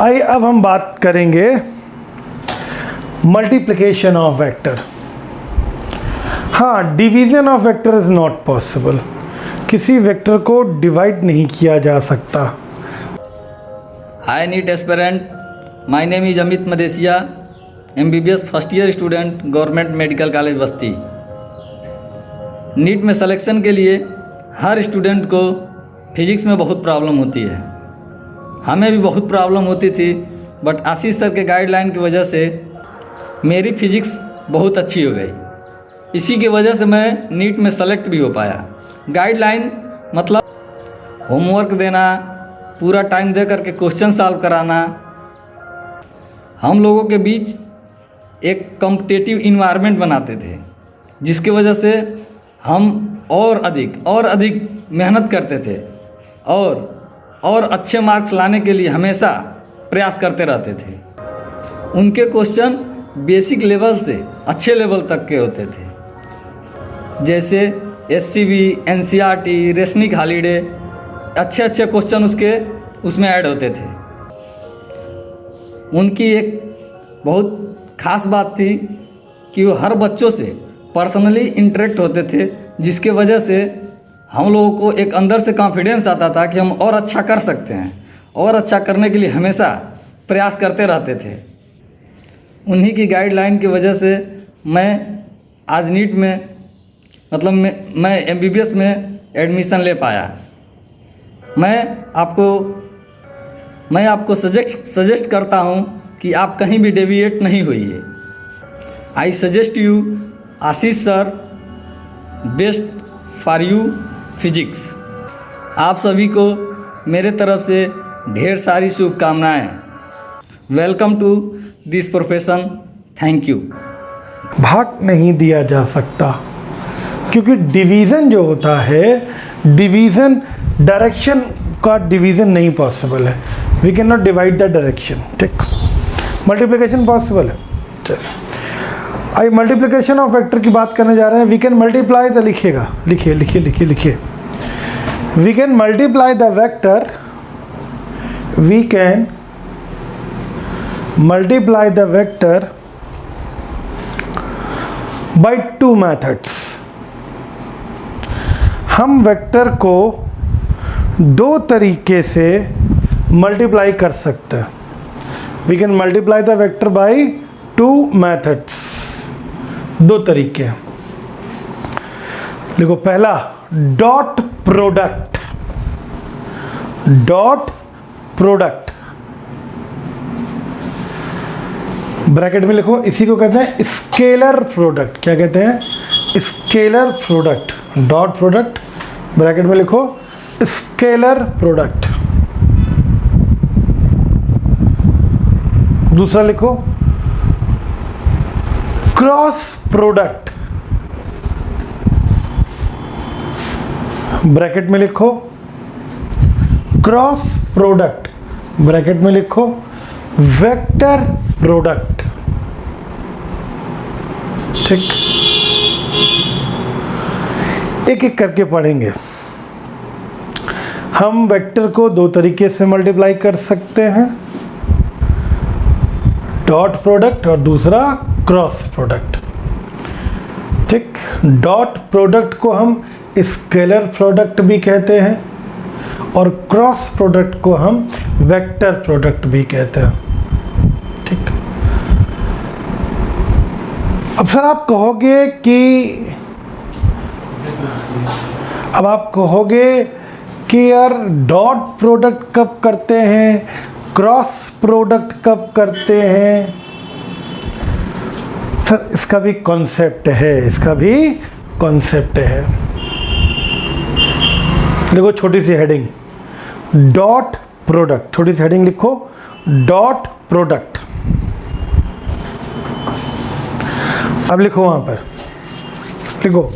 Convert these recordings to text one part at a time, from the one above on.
आइए अब हम बात करेंगे मल्टीप्लिकेशन ऑफ वेक्टर। हाँ, division of vector is not possible. किसी वेक्टर को डिवाइड नहीं किया जा सकता। Hi NEET aspirant, my name is Amit Madesiya, MBBS first year student, government medical college Basti. NEET में सिलेक्शन के लिए हर स्टूडेंट को फिजिक्स में बहुत प्रॉब्लम होती है। हमें भी बहुत प्रॉब्लम होती थी, बट आशीष सर के गाइडलाइन की वजह से मेरी फिजिक्स बहुत अच्छी हो गई। इसी की वजह से मैं नीट में सेलेक्ट भी हो पाया। गाइडलाइन मतलब होमवर्क देना, पूरा टाइम दे करके क्वेश्चन सॉल्व कराना, हम लोगों के बीच एक कॉम्पिटिटिव इन्वायरमेंट बनाते थे, जिसकी वजह से हम और अधिक मेहनत करते थे और अच्छे मार्क्स लाने के लिए हमेशा प्रयास करते रहते थे। उनके क्वेश्चन बेसिक लेवल से अच्छे लेवल तक के होते थे, जैसे SCB, NCERT, रेशनिक हॉलीडे, अच्छे क्वेश्चन उसमें ऐड होते थे। उनकी एक बहुत ख़ास बात थी कि वो हर बच्चों से पर्सनली इंटरेक्ट होते थे, जिसके वजह से हम लोगों को एक अंदर से कॉन्फिडेंस आता था कि हम और अच्छा कर सकते हैं, और अच्छा करने के लिए हमेशा प्रयास करते रहते थे। उन्हीं की गाइडलाइन की वजह से मैं आज नीट में मतलब मैं MBBS में एडमिशन ले पाया। मैं आपको सजेस्ट करता हूँ कि आप कहीं भी डेविएट नहीं होइए। I suggest you Ashish sir, best for you physics. आप सभी को मेरे तरफ से ढेर सारी शुभकामनाएं। Welcome to this profession. Thank you. भाग नहीं दिया जा सकता, क्योंकि डिवीज़न जो होता है, डिवीज़न डायरेक्शन का डिवीज़न नहीं पॉसिबल है। We can not divide the direction. ठीक, मल्टीप्लिकेशन पॉसिबल है। चलिए, आई मल्टीप्लिकेशन ऑफ वेक्टर की बात करने जा रहे हैं। वी कैन मल्टीप्लाई द, लिखिएगा, लिखिए। We can multiply the vector, we can multiply the vector by 2 methods. हम वेक्टर को 2 तरीके से मल्टीप्लाई कर सकते हैं। We can multiply the vector by 2 methods. 2 तरीके। देखो, पहला डॉट प्रोडक्ट। ब्रैकेट में लिखो, इसी को कहते हैं स्केलर प्रोडक्ट। क्या कहते हैं? Scalar product. Dot product, bracket में लिखो स्केलर प्रोडक्ट। दूसरा लिखो क्रॉस प्रोडक्ट। ब्रैकेट में लिखो क्रॉस प्रोडक्ट, ब्रैकेट में लिखो वेक्टर प्रोडक्ट। ठीक, एक करके पढ़ेंगे। हम वेक्टर को 2 तरीके से मल्टीप्लाई कर सकते हैं, डॉट प्रोडक्ट और दूसरा क्रॉस प्रोडक्ट। ठीक, डॉट प्रोडक्ट को हम स्केलर प्रोडक्ट भी कहते हैं और क्रॉस प्रोडक्ट को हम वेक्टर प्रोडक्ट भी कहते हैं। ठीक, अब सर आप कहोगे कि यार डॉट प्रोडक्ट कब करते हैं, क्रॉस प्रोडक्ट कब करते हैं? सर इसका भी कॉन्सेप्ट है, देखो छोटी सी हेडिंग, डॉट प्रोडक्ट। छोटी सी हेडिंग लिखो, डॉट प्रोडक्ट। अब लिखो, वहां पर लिखो,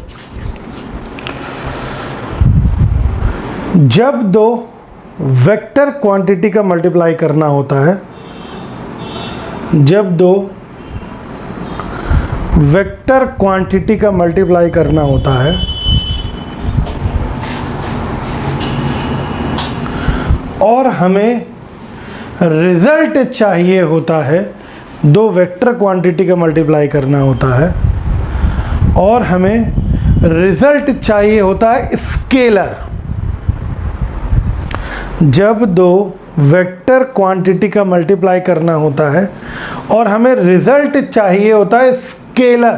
जब 2 वेक्टर क्वांटिटी का मल्टीप्लाई करना होता है, जब 2 वेक्टर क्वांटिटी का मल्टीप्लाई करना होता है और हमें रिजल्ट चाहिए होता है, दो वेक्टर क्वांटिटी का मल्टीप्लाई करना होता है, और हमें रिजल्ट चाहिए होता है स्केलर। जब दो वेक्टर क्वांटिटी का मल्टीप्लाई करना होता है और हमें रिजल्ट चाहिए होता है स्केलर।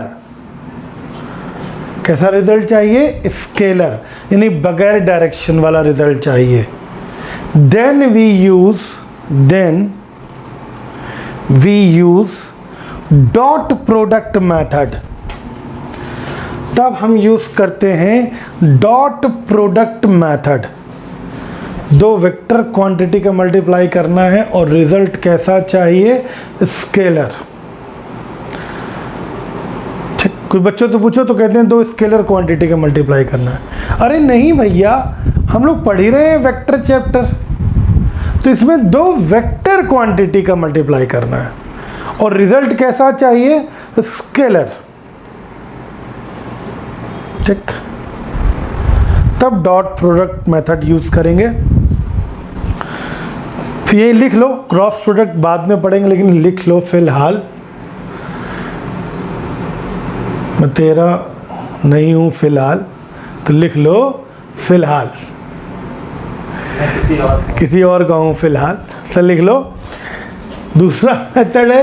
कैसा रिजल्ट चाहिए? स्केलर, यानी बगैर डायरेक्शन वाला रिजल्ट चाहिए। Then we use dot product method. तब हम यूज करते हैं डॉट प्रोडक्ट मेथड। दो वेक्टर क्वांटिटी का मल्टीप्लाई करना है और रिजल्ट कैसा चाहिए? स्केलर। ठीक, कुछ बच्चों से पूछो तो कहते हैं दो स्केलर क्वांटिटी का मल्टीप्लाई करना है। अरे नहीं भैया, हम लोग पढ़ ही रहे हैं वेक्टर चैप्टर, तो इसमें दो वेक्टर क्वांटिटी का मल्टीप्लाई करना है और रिजल्ट कैसा चाहिए? स्केलर। ठीक, तब डॉट प्रोडक्ट मेथड यूज करेंगे। फिर ये लिख लो, क्रॉस प्रोडक्ट बाद में पढ़ेंगे, लेकिन लिख लो फिलहाल। मैं तेरा नहीं हूं फिलहाल, तो लिख लो फिलहाल। किसी और का हूं फिलहाल, तो लिख लो। दूसरा मेथड है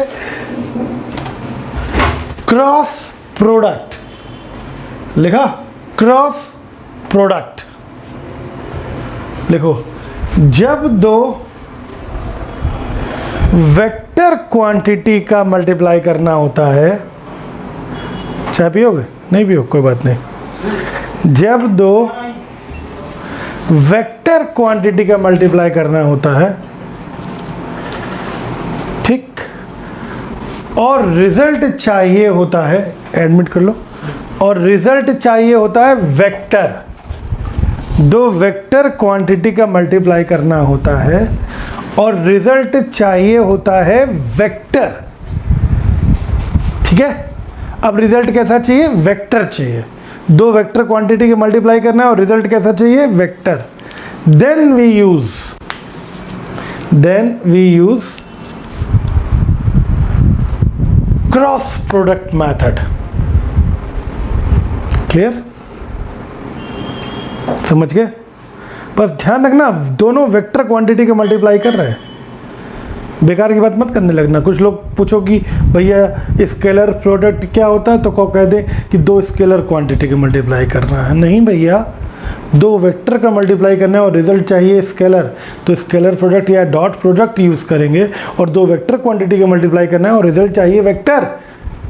क्रॉस प्रोडक्ट। लिखा? क्रॉस प्रोडक्ट लिखो। जब दो वेक्टर क्वांटिटी का मल्टीप्लाई करना होता है, चाय पियोगे? नहीं पियो, कोई बात नहीं। जब दो वेक्टर क्वांटिटी का मल्टीप्लाई करना होता है, ठीक, और रिजल्ट चाहिए होता है, एडमिट कर लो, और रिजल्ट चाहिए होता है वेक्टर। दो वेक्टर क्वांटिटी का मल्टीप्लाई करना होता है और रिजल्ट चाहिए होता है वेक्टर। ठीक है, अब रिजल्ट कैसा चाहिए? वेक्टर चाहिए। दो वेक्टर क्वांटिटी के मल्टीप्लाई करना है और रिजल्ट कैसा चाहिए? Vector. Then we use cross product method. Clear? समझ गए? बस ध्यान रखना, दोनों वेक्टर क्वांटिटी के मल्टीप्लाई कर रहे हैं, बेकार की बात मत करने लगना। कुछ लोग पूछो कि भैया स्केलर प्रोडक्ट क्या होता है, तो को कह दे कि दो स्केलर क्वांटिटी के मल्टीप्लाई करना है। नहीं भैया, दो वेक्टर का मल्टीप्लाई करना है और रिजल्ट चाहिए स्केलर, तो स्केलर प्रोडक्ट या डॉट प्रोडक्ट यूज़ करेंगे। और दो वेक्टर क्वांटिटी का मल्टीप्लाई करना है और रिजल्ट चाहिए वेक्टर,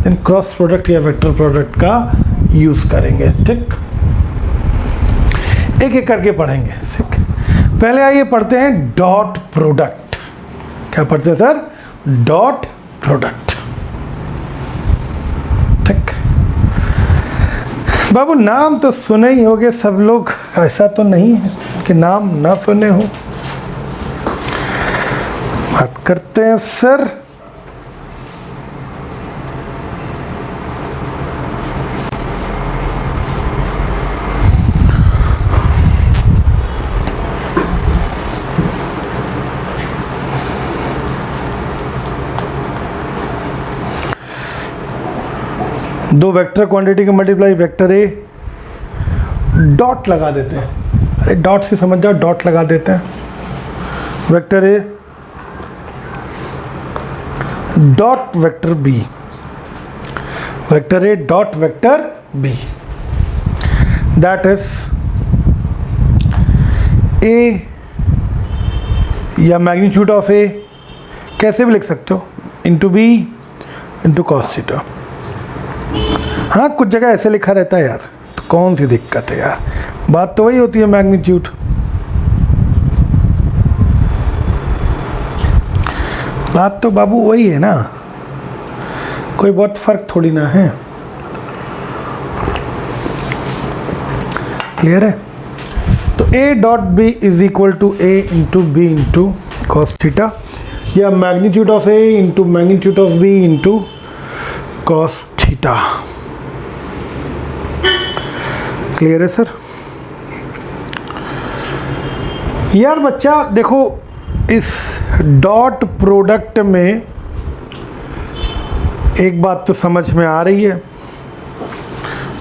देन क्रॉस प्रोडक्ट या वेक्टर प्रोडक्ट का यूज़ करेंगे। ठीक, एक एक करके पढ़ेंगे। ठीक, पहले आइए पढ़ते हैं डॉट प्रोडक्ट। क्या पढ़ते हैं सर? Dot product. ठीक, बाबू नाम तो सुने ही होंगे सब लोग, ऐसा तो नहीं है कि नाम ना सुने हो। बात करते हैं सर दो वेक्टर क्वांटिटी का मल्टीप्लाई, वेक्टर ए, डॉट लगा देते हैं। अरे डॉट से समझ जाओ, डॉट लगा देते हैं। Vector A dot vector B, vector A dot vector B, that is A या मैग्नीट्यूड ऑफ ए, कैसे भी लिख सकते हो, into B into cos theta. हाँ, कुछ जगह ऐसे लिखा रहता है यार, तो कौन सी दिक्कत है यार, बात तो वही होती है मैग्नीट्यूड। बात तो बाबू वही है ना, कोई बहुत फर्क थोड़ी ना है। क्लियर है? तो a dot B is equal to A into B into cos theta, या magnitude of a into magnitude of b into cos theta. Clear है सर? यार बच्चा देखो, इस डॉट प्रोडक्ट में एक बात तो समझ में आ रही है,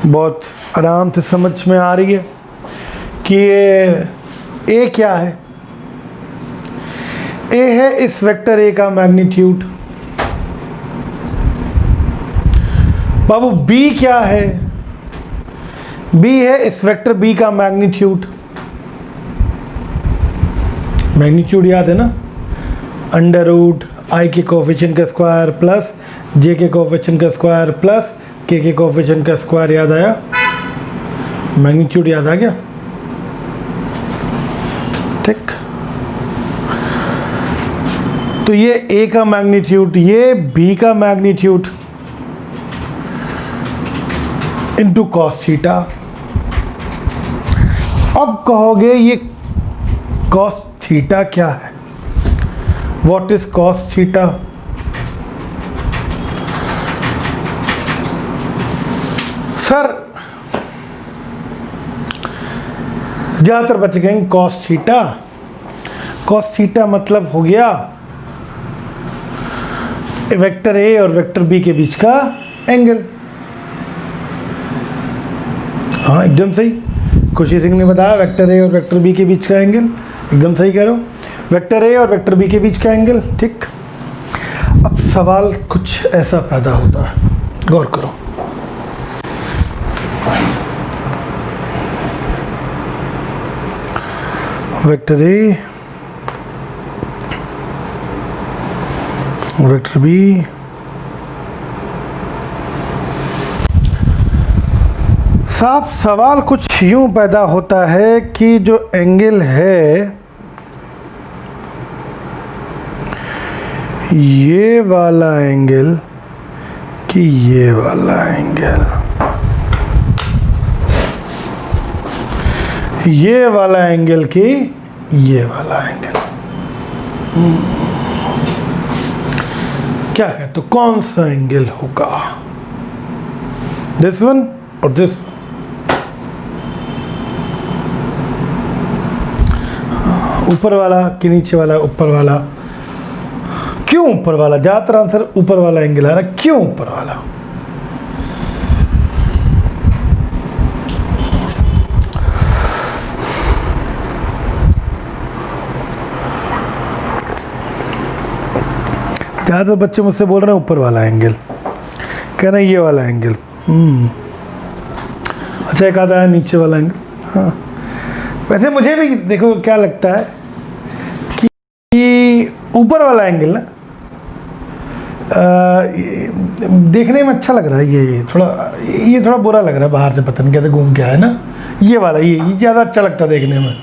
बहुत आराम से समझ में आ रही है कि ये ए क्या है। ए है इस वेक्टर ए का मैग्नीट्यूड। बाबू बी क्या है? बी है इस वेक्टर बी का मैग्नीट्यूड। मैग्नीट्यूड याद है ना, अंडर रूट आई के कोफिशिएंट का स्क्वायर प्लस जे के कोफिशिएंट का स्क्वायर प्लस के कोफिशिएंट का स्क्वायर। याद आया? मैग्नीट्यूड याद आ गया? ठीक। तो ये ए का मैग्नीट्यूड, ये बी का मैग्नीट्यूड इनटू कॉस थीटा। अब कहोगे ये कॉस थीटा क्या है? What is cos theta? Sir ज़्यादातर बच गए कॉस थीटा। कॉस थीटा मतलब हो गया वेक्टर ए और वेक्टर बी के बीच का एंगल। हाँ एकदम सही, खुशी सिंह ने बताया वेक्टर ए और वेक्टर बी के बीच का एंगल। एकदम सही कह रहे हो, वेक्टर ए और वेक्टर बी के बीच का एंगल। ठीक। अब सवाल कुछ ऐसा पैदा होता है, गौर करो। वेक्टर ए, वेक्टर बी, साफ सवाल कुछ यूं पैदा होता है कि जो एंगल है ये वाला एंगल कि ये वाला एंगल, ये वाला एंगल कि ये वाला एंगल। क्या है तो कौन सा एंगल होगा? दिस वन और दिस वन। ऊपर वाला कि नीचे वाला? ऊपर वाला। क्यों ऊपर वाला? ज्यादातर आंसर ऊपर वाला एंगल आ रहा है। क्यों ऊपर वाला? ज़्यादातर बच्चे मुझसे बोल रहे हैं ऊपर वाला एंगल, कह रहे हैं ये वाला एंगल। अच्छा एक आता है नीचे वाला एंगल। हाँ वैसे मुझे भी देखो क्या लगता है कि ऊपर वाला एंगल ना देखने में अच्छा लग रहा है। ये थोड़ा बुरा लग रहा है बाहर से, पता नहीं कैसे घूम के आया ना। ये वाला ये ज़्यादा अच्छा लगता है देखने में।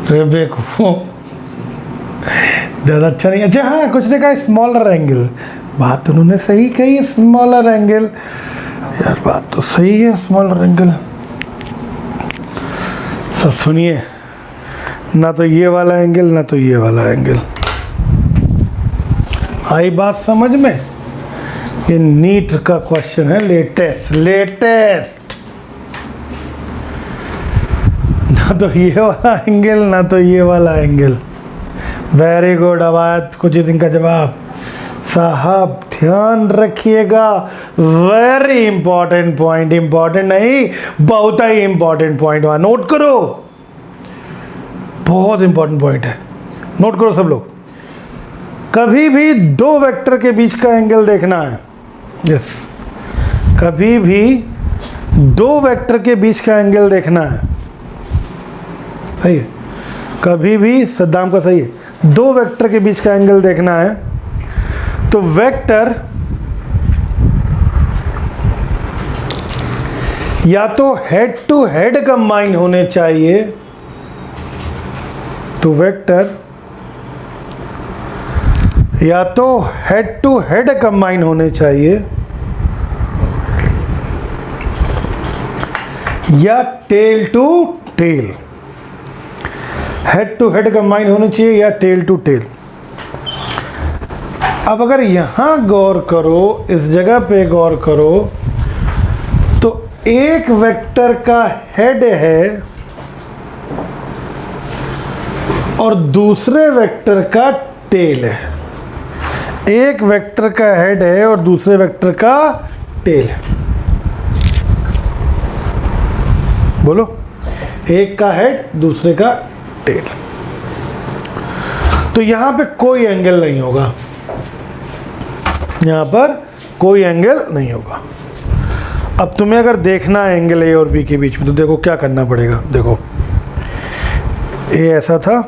तो देखो ज़्यादा अच्छा नहीं। अच्छा हाँ कुछ ने कहा स्मॉलर एंगल, बात उन्होंने सही कही, स्मॉलर एंगल। यार बात तो सही है, स्मॉलर एंगल। सब सुनिए, ना तो ये वाला एंगल ना तो ये वाला एंगल। आई बात समझ में? ये नीट का क्वेश्चन है, लेटेस्ट। ना तो ये वाला एंगल ना तो ये वाला एंगल। वेरी गुड अवायद, कुछ दिन का जवाब। साहब ध्यान रखिएगा, वेरी इंपॉर्टेंट पॉइंट, इंपॉर्टेंट नहीं बहुत ही इंपॉर्टेंट पॉइंट वहां नोट करो, बहुत इंपॉर्टेंट पॉइंट है, नोट करो सब लोग। कभी भी दो वेक्टर के बीच का एंगल देखना है। यस, कभी भी दो वेक्टर के बीच का एंगल देखना है। सही है, कभी भी सद्दाम का सही है, दो वेक्टर के बीच का एंगल देखना है तो वेक्टर या तो हेड टू हेड कंबाइन होने चाहिए, तो वेक्टर या तो हेड टू हेड कंबाइन होने चाहिए या tail to tail. Head to head combine होनी चाहिए या टेल टू टेल। अब अगर यहां गौर करो, इस जगह पे गौर करो, तो एक वेक्टर का हेड है और दूसरे वेक्टर का टेल है। एक वेक्टर का हेड है और दूसरे वेक्टर का टेल है। बोलो, एक का हेड दूसरे का टेल। तो यहां पे कोई एंगल नहीं होगा, यहां पर कोई एंगल नहीं होगा। अब तुम्हें अगर देखना है एंगल ए और बी के बीच में, तो देखो क्या करना पड़ेगा। देखो, ए ऐसा था,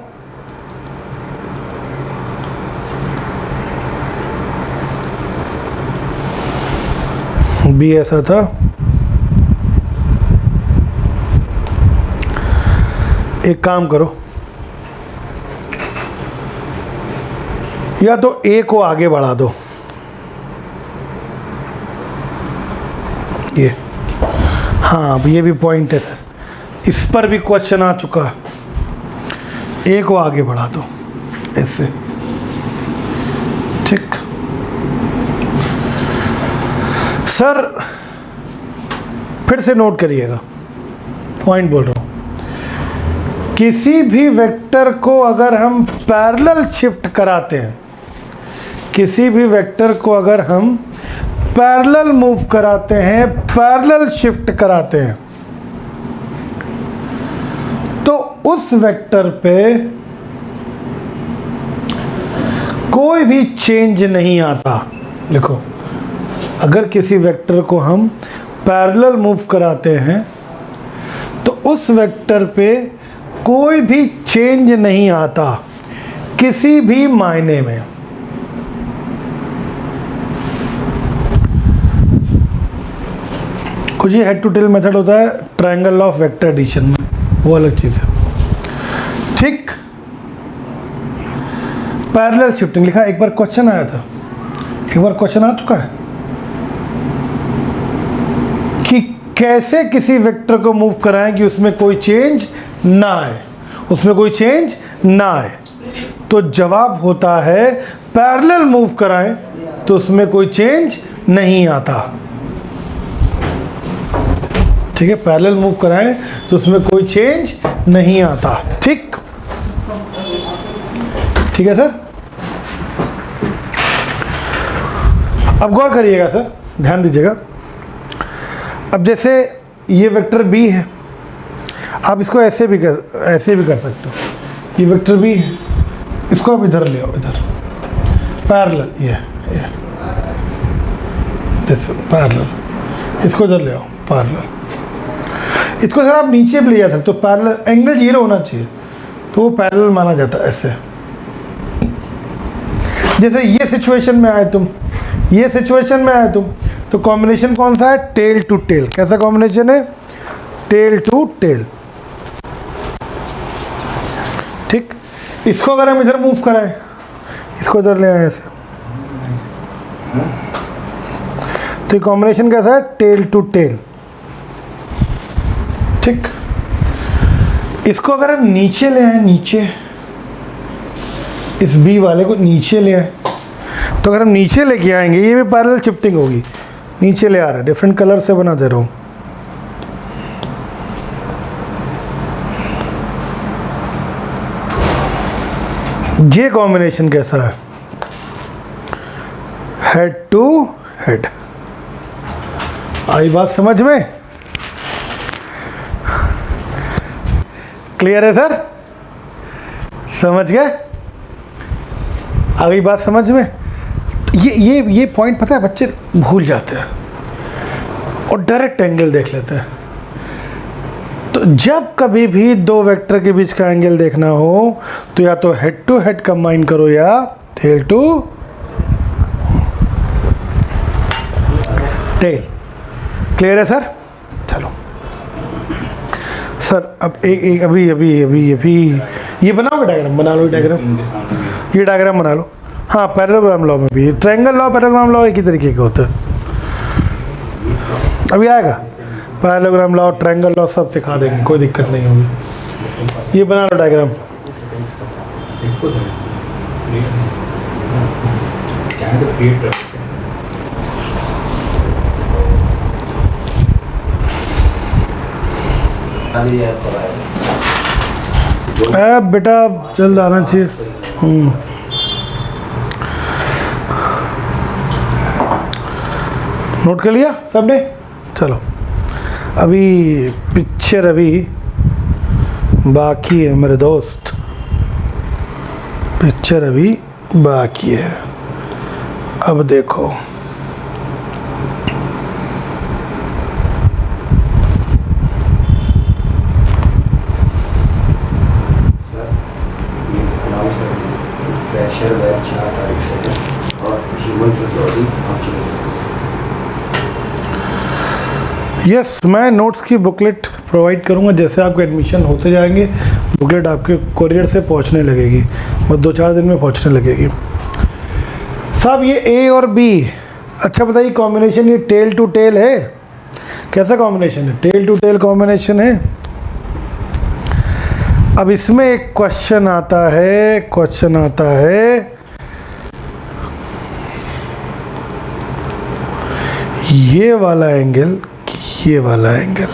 बी ऐसा था, एक काम करो, या तो ए को आगे बढ़ा दो, ये, हाँ अब ये भी पॉइंट है सर, इस पर भी क्वेश्चन आ चुका है। ए को आगे बढ़ा दो ऐसे, ठीक। सर फिर से नोट करिएगा, पॉइंट बोल रहा हूं। किसी भी वेक्टर को अगर हम पैरेलल शिफ्ट कराते हैं, किसी भी वेक्टर को अगर हम पैरेलल मूव कराते हैं, पैरेलल शिफ्ट कराते हैं, तो उस वेक्टर पे कोई भी चेंज नहीं आता। लिखो, अगर किसी वेक्टर को हम पैरेलल मूव कराते हैं तो उस वेक्टर पे कोई भी चेंज नहीं आता किसी भी मायने में। कुछ ये हेड टू टेल मेथड होता है triangle law of vector addition में, वो अलग चीज़ है, ठीक। पैरेलल शिफ्टिंग लिखा, एक बार क्वेश्चन आया था, एक बार क्वेश्चन आ चुका है कि कैसे किसी वेक्टर को मूव कराएं कि उसमें कोई चेंज ना आए, उसमें कोई चेंज ना आए। तो जवाब होता है पैरेलल मूव कराएं तो उसमें कोई चेंज नहीं आता, ठीक है। पैरेलल मूव कराएं तो उसमें कोई चेंज नहीं आता, ठीक, ठीक है सर। अब गौर करिएगा सर, ध्यान दीजिएगा। अब जैसे ये वेक्टर बी है, आप इसको ऐसे भी कर सकते हो। ये वेक्टर बी है, इसको आप इधर ले आओ, इधर पैरेलल, ये पैरेलल, इसको इधर ले आओ पैरेलल। इसको सर आप नीचे भी ले जा सकते हो, पैरेलल एंगल 0 होना चाहिए, तो वो पैरेलल माना जाता है ऐसे। जैसे ये सिचुएशन में आए तुम, ये सिचुएशन में आए तुम, तो कॉम्बिनेशन कौन सा है? Tail to tail. कैसा कॉम्बिनेशन है? टेल टू टेल, ठीक। इसको अगर हम इधर मूव कराएं, इसको इधर ले आए ऐसे, तो ये कॉम्बिनेशन कैसा है? टेल टू टेल, ठीक। इसको अगर हम नीचे ले आए, नीचे, इस बी वाले को नीचे ले आए, तो अगर हम नीचे लेके आएंगे, ये भी पैरेलल शिफ्टिंग होगी, नीचे ले आ रहा है, डिफरेंट कलर से बना दे रहा हूं। ये कॉम्बिनेशन कैसा है? Head to head. आई बात समझ में? क्लियर है सर? समझ गए? आ गई बात समझ में? ये पॉइंट पता है बच्चे भूल जाते हैं और डायरेक्ट एंगल देख लेते हैं। तो जब कभी भी दो वेक्टर के बीच का एंगल देखना हो तो या तो हेड टू हेड कंबाइन करो या टेल टू टेल। क्लियर है सर? चलो सर, अब एक अभी ये बनाओगे डायग्राम? बना लो डायग्राम, ये डायग्राम बना लो। हाँ, पैरेललोग्राम लॉ में भी ट्रायंगल लॉ, पैरेललोग्राम लॉ एक ही तरीके के होते हैं। अभी आएगा पैरेललोग्राम लॉ, ट्रायंगल लॉ सब सिखा देंगे, कोई दिक्कत नहीं होगी। ये बना लो डायग्राम। बेटा जल्द आना चाहिए। नोट कर लिया सबने? चलो अभी पिक्चर अभी बाकी है मेरे दोस्त, पिक्चर अभी बाकी है। अब देखो प्रेशर वैच 4 तारीख से है और ह्यूमन फिजियोलॉजी 5 यस मैं नोट्स की बुकलेट प्रोवाइड करूंगा। जैसे आपके एडमिशन होते जाएंगे बुकलेट आपके कोरियर से पहुंचने लगेगी, बस 2-4 दिन में पहुंचने लगेगी। साहब ये ए और बी, अच्छा बताइए कॉम्बिनेशन ये टेल टू टेल है, कैसा कॉम्बिनेशन है? टेल टू टेल कॉम्बिनेशन है। अब इसमें एक क्वेश्चन आता है ये वाला एंगल, ये वाला एंगल,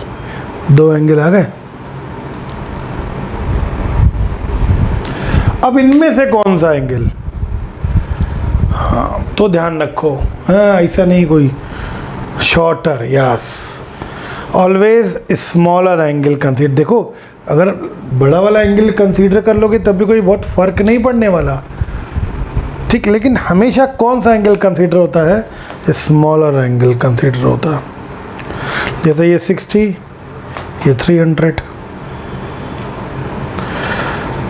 2 एंगल आ गए। अब इनमें से कौन सा एंगल? हाँ तो ध्यान रखो, हाँ ऐसा नहीं कोई shorter, yes always smaller angle consider. देखो अगर बड़ा वाला एंगल कंसीडर कर लोगे तब भी कोई बहुत फर्क नहीं पड़ने वाला, ठीक, लेकिन हमेशा कौन सा एंगल कंसीडर होता है? स्मॉलर एंगल कंसीडर होता है। जैसे ये 60, ये 300,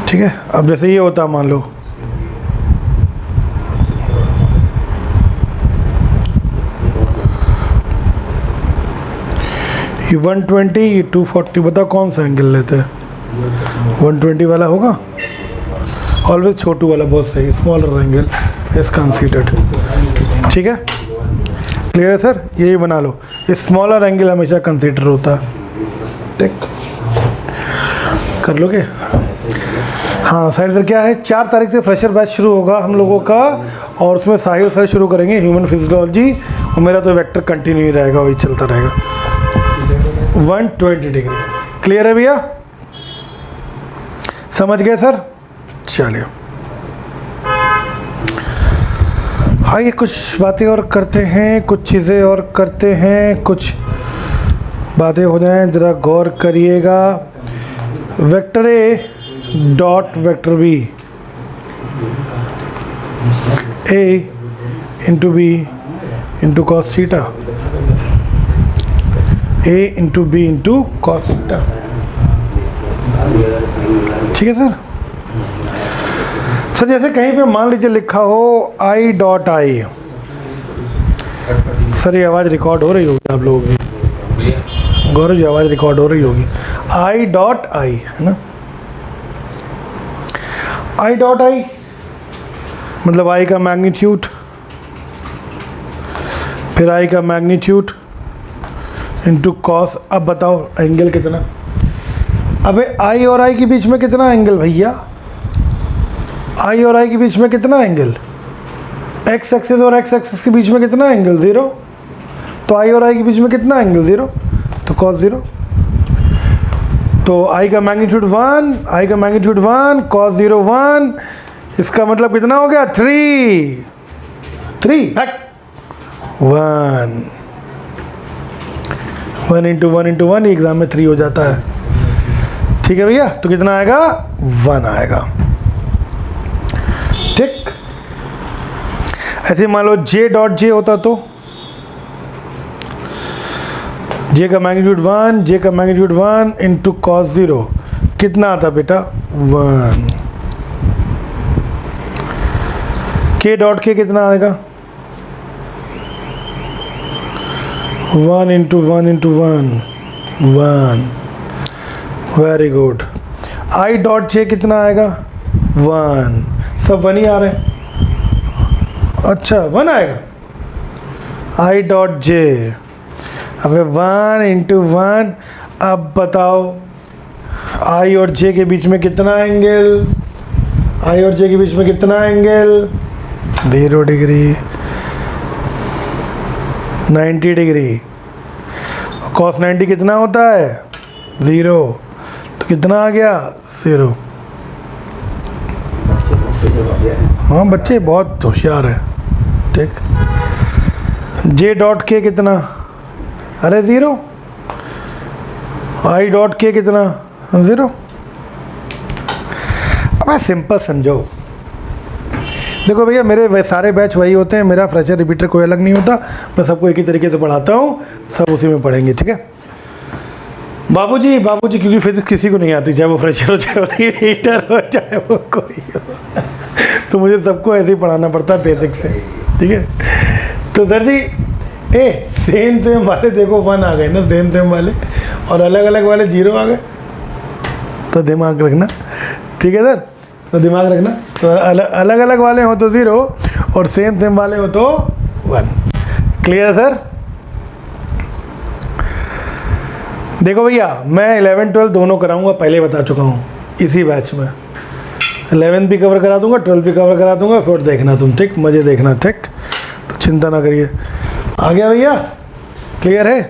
ठीक है। अब जैसे ये होता मान लो ये 120, ये 240, बताओ कौन सा एंगल लेते हैं? 120 वाला होगा, ऑलवेज छोटू वाला, बहुत सही, स्मॉलर एंगल इज कंसीडर्ड, ठीक है। क्लियर है सर? यही बना लो, ये स्मॉलर एंगल हमेशा कंसीडर होता है, ठीक, कर लोगे? हाँ साहिल सर क्या है, 4 तारीख से फ्रेशर बैच शुरू होगा हम लोगों का, और उसमें साहिल सर शुरू करेंगे ह्यूमन फिजियोलॉजी, और मेरा तो वेक्टर कंटिन्यू ही रहेगा, वही चलता रहेगा 120 डिग्री। क्लियर है भैया? समझ गए सर? चलिए आइए कुछ बातें और करते हैं, कुछ चीज़ें और करते हैं, कुछ बातें हो जाएं, ज़रा गौर करिएगा। Vector A dot vector B, A into B into cos theta, A into B into cos theta, ठीक है सर। सर जैसे कहीं पे मान लीजिए लिखा हो आई डॉट आई, सर ये आवाज़ रिकॉर्ड हो रही होगी आप लोगों की, गौरव जी आवाज़ रिकॉर्ड हो रही होगी। आई डॉट आई है ना, आई डॉट आई मतलब आई का मैग्नीट्यूड, फिर आई का मैग्नीट्यूड इंटू कॉस। अब बताओ एंगल कितना? अबे आई और आई के बीच में कितना एंगल भैया? आई और आई के बीच में कितना एंगल? एक्स एक्सिस और एक्स एक्सिस के बीच में कितना एंगल? 0। तो आई और आई के बीच में कितना एंगल? 0, तो कॉस 0। तो आई का मैग्नीट्यूड 1, आई का मैग्नीट्यूड 1, कॉस 0 1, इसका मतलब कितना हो गया? 3 1 इंटू 1 इंटू 1 एग्जाम में 3 हो जाता है, ठीक है भैया। तो कितना आएगा? 1 आएगा, ठीक। ऐसे मान लो जे डॉट जे होता तो जे का मैग्नीट्यूड 1, जे का मैग्नीट्यूड 1 इंटू कॉस 0 कितना आता बेटा? 1। के डॉट के कितना आएगा? 1 into 1 into 1 1, very good. I dot J कितना आएगा? 1, सब 1 ही आ रहे हैं, अच्छा 1 आएगा। आई डॉट जे, अबे 1 इंटू 1। अब बताओ आई और जे के बीच में कितना एंगल? आई और जे के बीच में कितना एंगल? 0 degree, 90 degree. कॉस 90 कितना होता है? 0, तो कितना आ गया? 0। सब आ गया है। हाँ बच्चे बहुत होशियार हैं। ठीक, जे डॉट के कितना, अरे ज़ीरो। आई डॉट के कितना, ज़ीरो। अब सिंपल समझो, देखो भैया मेरे सारे बैच वही होते हैं, मेरा फ्रेशर रिपीटर कोई अलग नहीं होता, मैं सबको एक ही तरीके से पढ़ाता हूँ, सब उसी में पढ़ेंगे। ठीक है बाबूजी, बाबूजी क्योंकि फिजिक्स किसी को नहीं आती, चाहे वो फ्रेशर हो, चाहे वो रिपीटर हो, चाहे वो कोई हो, तो मुझे सबको ऐसे ही पढ़ाना पड़ता है बेसिक से। ठीक है, तो सर जी सेम सेम वाले देखो 1 आ गए ना, सेम सेम वाले, और अलग अलग वाले 0 आ गए, तो दिमाग रखना। ठीक है सर, तो दिमाग रखना, तो अलग अलग वाले हो तो 0 और सेम सेम वाले हो तो 1। क्लियर है सर? देखो भैया मैं 11 12 दोनों कराऊंगा, पहले बता चुका हूँ इसी बैच में। 11 भी कवर करा दूंगा, 12 भी कवर करा दूंगा, फिर देखना तुम। ठीक, मज़े देखना। ठीक, तो चिंता ना करिए। आ गया भैया, क्लियर है?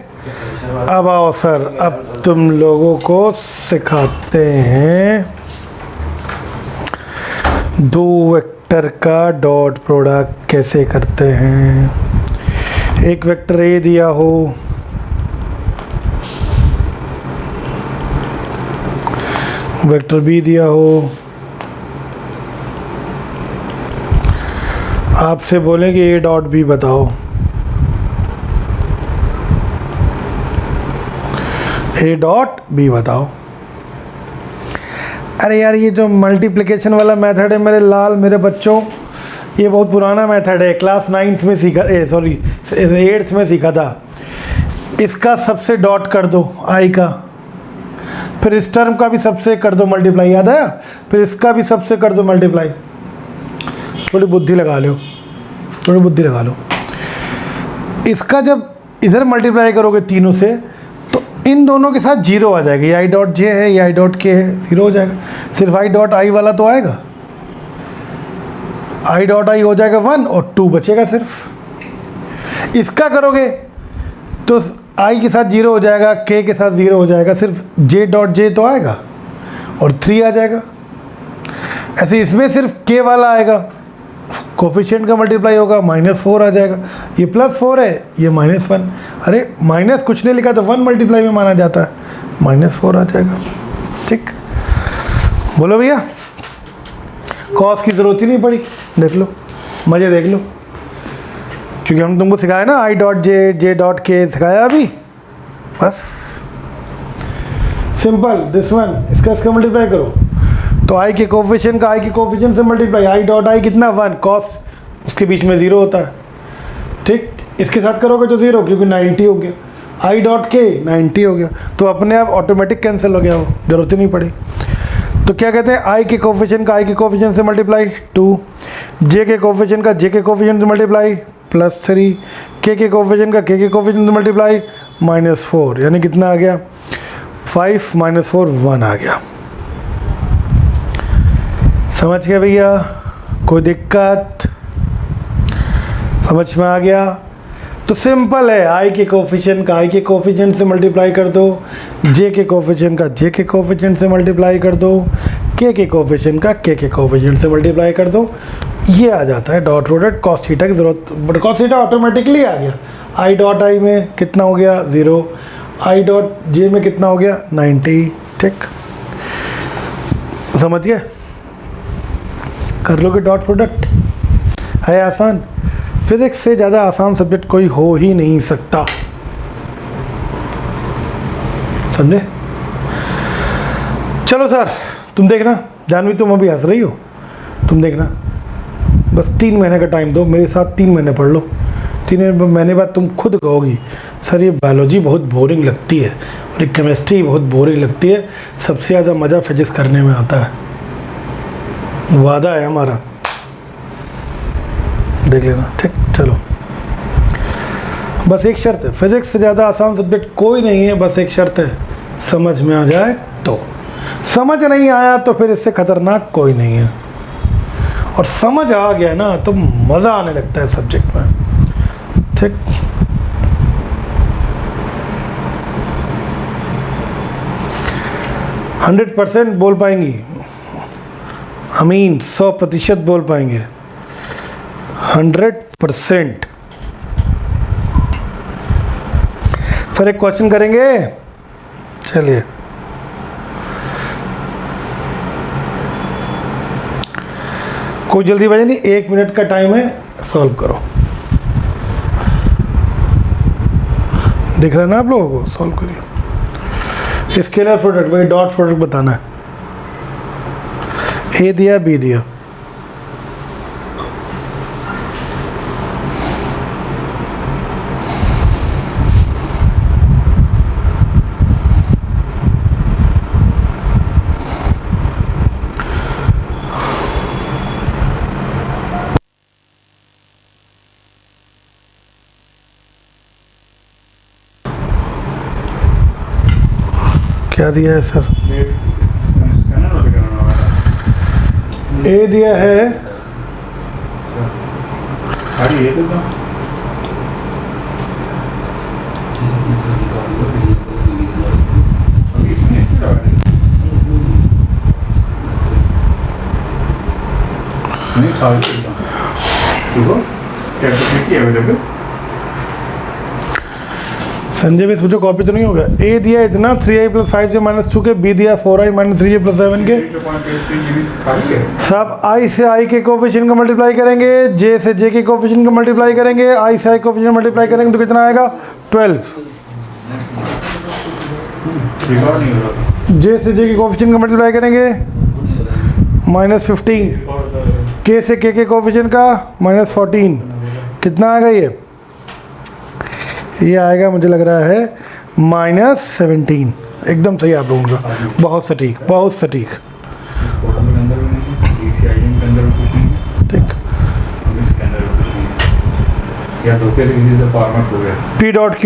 अब आओ सर, अब तुम लोगों को सिखाते हैं 2 वेक्टर का डॉट प्रोडक्ट कैसे करते हैं। एक वेक्टर ए दिया हो, वेक्टर बी दिया हो, आपसे बोले कि ए डॉट बी बताओ, ए डॉट बी बताओ। अरे यार ये जो मल्टीप्लिकेशन वाला मेथड है मेरे लाल मेरे बच्चों, ये बहुत पुराना मेथड है, क्लास 9th में सीखा, 8th में सीखा था। इसका सबसे डॉट कर दो आई का, फिर इस टर्म का भी सबसे कर दो मल्टीप्लाई, याद आया? फिर इसका भी सबसे कर दो मल्टीप्लाई। थोड़ी बुद्धि लगा लो, थोड़ी बुद्धि लगा लो। इसका जब इधर मल्टीप्लाई करोगे तीनों से, तो इन दोनों के साथ 0 आ जाएगा। ये आई डॉट जे है, ये आई डॉट के है, 0 हो जाएगा। सिर्फ आई डॉट आई वाला तो आएगा, आई डॉट आई हो जाएगा 1 और 2 बचेगा सिर्फ। इसका करोगे तो आई के साथ 0 हो जाएगा, के के साथ 0 हो जाएगा, सिर्फ जे डॉट जे तो आएगा और 3 आ जाएगा। ऐसे इसमें सिर्फ के वाला आएगा, कोफिशिएंट का मल्टीप्लाई होगा, -4 आ जाएगा। ये +4 है, ये -1। अरे माइनस कुछ नहीं लिखा तो 1 मल्टीप्लाई में माना जाता है, -4 आ जाएगा। ठीक, बोलो भैया, कॉस की ज़रूरत ही नहीं पड़ी, देख लो, मज़े देख लो, क्योंकि हम तुमको सिखाया ना I dot J, J dot के सिखाया अभी, बस सिंपल। दिस वन, इसका मल्टीप्लाई करो तो आई के कोफिशिएंट का आई के कोफिशिएंट से मल्टीप्लाई, आई डॉट आई कितना 1, कॉस उसके बीच में 0 होता है। ठीक, इसके साथ करोगे तो 0 क्योंकि 90 हो गया, आई डॉट के 90 हो गया, तो अपने आप ऑटोमेटिक कैंसिल हो गया, वो जरूरत ही नहीं पड़ी। तो क्या कहते हैं, आई के कोफिशिएंट का आई के कोफिशिएंट से मल्टीप्लाई 2, जे के कोफिशिएंट का जे के कोफिशिएंट से मल्टीप्लाई +3, के कोफिशिएंट का के कोफिशिएंट से मल्टीप्लाई -4, यानी कितना आ गया 5 -4 1 आ गया। समझ गया भैया? कोई दिक्कत? समझ में आ गया? तो सिंपल है, आई के कोफिशिएंट का आई के कोफिशिएंट से मल्टीप्लाई कर दो, जे के कोफिशिएंट का जे के कोफिशिएंट से मल्टीप्लाई कर दो, के कोफिशिएंट का के कोफिशिएंट से मल्टीप्लाई कर दो, ये आ जाता है डॉट प्रोडक्ट। कॉस थीटा की ज़रूरत, बट कॉस थीटा ऑटोमेटिकली आ गया। आई डॉट आई में कितना हो गया 0, आई डॉट जे में कितना हो गया 90। ठीक, समझ गए? कर लोगे डॉट प्रोडक्ट, है आसान। फिजिक्स से ज़्यादा आसान सब्जेक्ट कोई हो ही नहीं सकता, समझे? चलो सर, तुम देखना, जानवी तुम अभी हंस रही हो, तुम देखना, बस 3 महीने का टाइम दो, मेरे साथ 3 महीने पढ़ लो। 3 महीने बाद तुम खुद कहोगी सर ये बायोलॉजी बहुत बोरिंग लगती है और ये केमिस्ट्री बहुत बोरिंग लगती है, सबसे ज़्यादा मज़ा फिजिक्स करने में आता है। वादा है हमारा, देख लेना। ठीक, चलो, बस एक शर्त है, फिजिक्स से ज़्यादा आसान सब्जेक्ट कोई नहीं है, बस एक शर्त है, समझ में आ जाए तो। समझ नहीं आया तो फिर इससे खतरनाक कोई नहीं है, और समझ आ गया ना तो मज़ा आने लगता है सब्जेक्ट में। ठीक, %100% बोल पाएंगी? अमीन 100% बोल पाएंगे, 100%। सर एक क्वेश्चन करेंगे, चलिए। कोई जल्दीबाजी नहीं, 1 मिनट का टाइम है, सॉल्व करो। दिख रहा है ना आप लोगों को? सॉल्व करिए। स्केलर प्रोडक्ट, वही डॉट प्रोडक्ट बताना है। ए दिया, बी दिया, क्या दिया है सर? ए दिया है, संजय भी मुझे कॉपी तो नहीं होगा। ए दिया इतना 3i + 5j - 2 के, बी दिया 4i - 3j + 7 के। सब i से i के कोफिशिएंट को मल्टीप्लाई करेंगे, j से j के कोफिशिएंट को मल्टीप्लाई करेंगे, i से i कोफिशिएंट मल्टीप्लाई करेंगे तो कितना आएगा? 12। j से j के कोफिशिएंट को मल्टीप्लाई करेंगे -15, k से k के कोफिशिएंट का -14, कितना आएगा ये आएगा मुझे लग रहा है -17। एकदम सही आप लोगों का, बहुत सटीक, बहुत सटीक। ठीक, P डॉट Q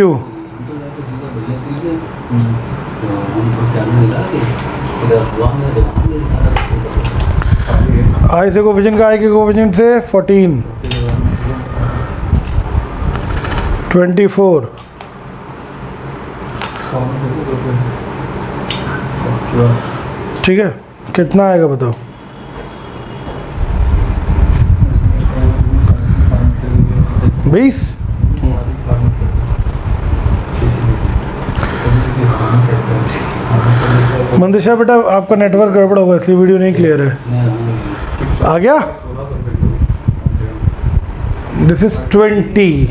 आई से कोफिशिएंट का, आई के कोफिशिएंट से 14, 24, ठीक है, कितना आएगा बताओ? बीस। मंदिशा बेटा आपका नेटवर्क गड़बड़ होगा इसलिए वीडियो नहीं क्लियर है। आ गया? This is 20।